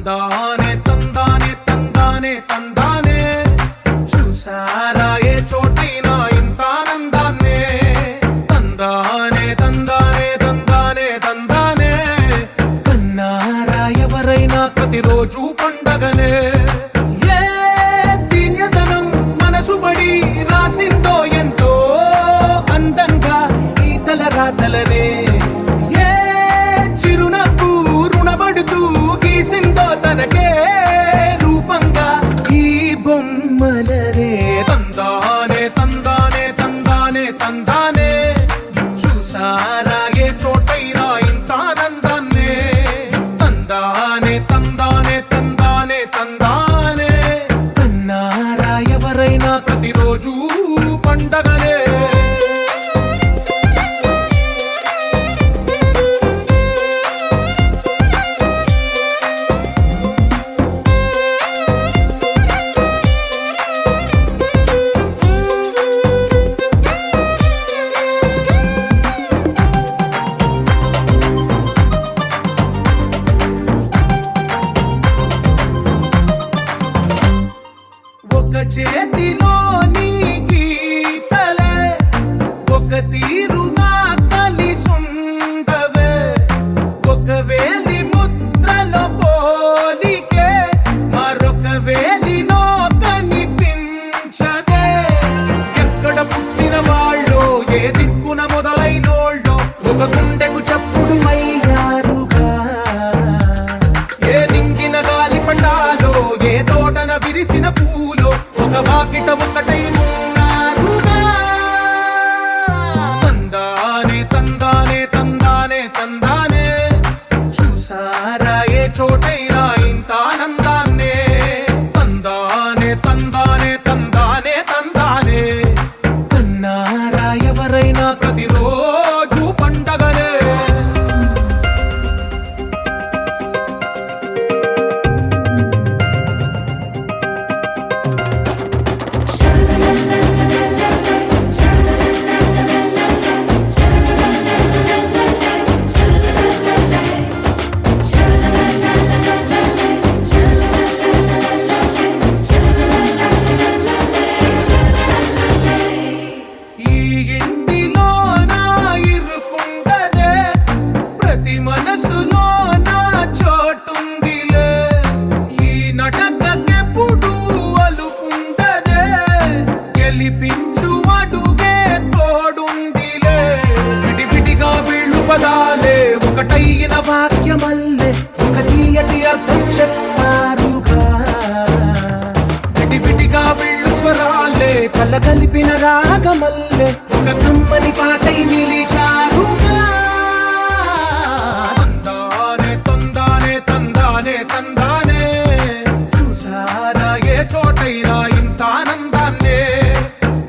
తందానే తందానే తందానే తందానే చూసారా ఏ చోటైనా ఇంత ఆనందాన్నే తందానే తందానే తందానే తందానే కన్నారా ఎవరైనా ప్రతిరోజు పండగనే ఏ తీయదనం మనసు పడి రాసిందో ఎంతో అందంగా ఈ తలరాతలనే ఏ చిరునవ్వు రుణపడుతూ గీసిందో తనకే రూపంగా ఈ బొమ్మలనే తందానే తందానే తందానే తందానే చూసారా ఏ చోటైనా ఇంత ఆనందాన్నే తందానే తందానే తందానే తందానే కన్నారా ఎవరైనా ప్రతిరోజు పండగనే ఒక చేతిలో నీ గీతలే ఒక తీరుగా కలిసుండవే ఒక వేలి ముద్రలో పోలికే మరొక వేలిలో కనిపించదే ఎక్కడ పుట్టిన వాళ్ళో ఏ దిక్కున మొదలైనోళ్ళో ఒక గుండెకు చప్పుడు అయ్యారుగా ఏ నింగిన గాలి పటాలో ఏ తోటన విరిసిన పూలో ఒక వాకిట ఒకటై ఉన్నారుగా తందానే తందానే తందానే తందానే చూసారా ఏ చోటైనా ఇంత ఆనందాన్నే తందానే తందానే తందానే తందానే కన్నారా ఎవరైనా ప్రతిరోజు పండగనే ఈ ఇంటిలో నా ఇరుకుండదే ప్రతి మనసులో నా చోటుందిలే ఈ నటకెప్పుడు అలుకుండదే గెలిపించు అడుగే తోడుందిలే విడివిడిగా వీళ్ళు పదాలే ఒకటైన వాక్యమల్లే ఒక తీయటి అర్థం చెప్పారుగా విడివిడిగా వీళ్ళు స్వరాలే కలగలిపిన రాగమల్లే ఒక కమ్మని పాటై నిలిచారుగా తందానే తందానే తందానే తందానే చూసారా ఏ చోటైనా ఇంత ఆనందాన్నే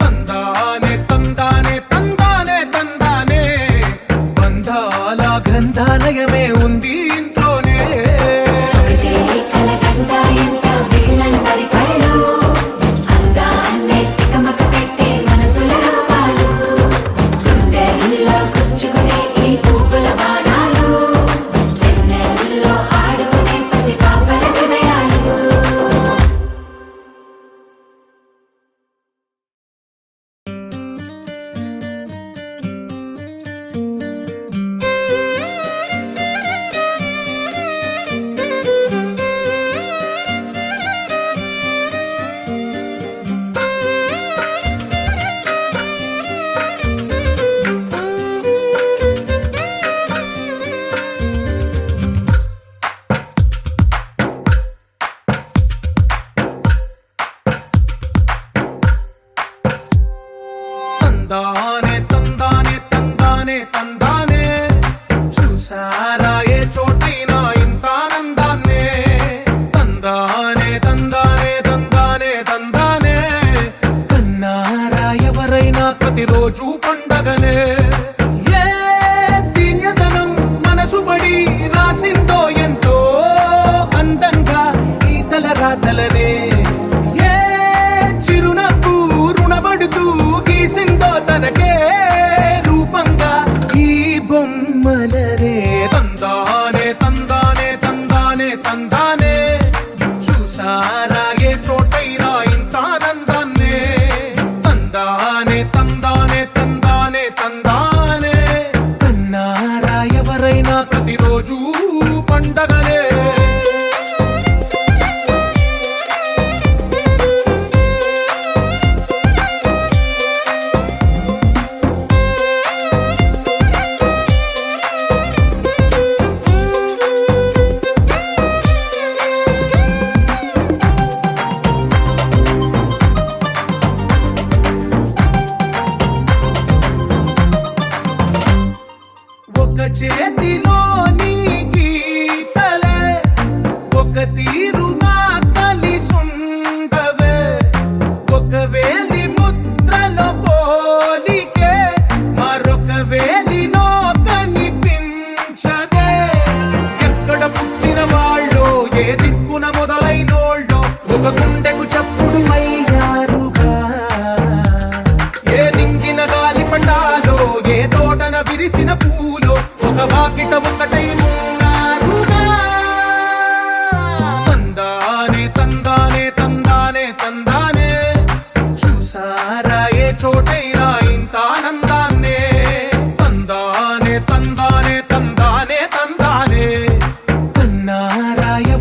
తందానే తందానే తందానే తందానే బంధాల గ్రంథాలయమే ఉంది ఇంట్లోనే ఒకటే కలకండ ఎంత వీళ్ళందరి కళ్ళు అందాన్నే తికమక పెట్టే మనసుల రూపాలు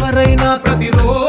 ఎవరైనా ప్రతిరోజు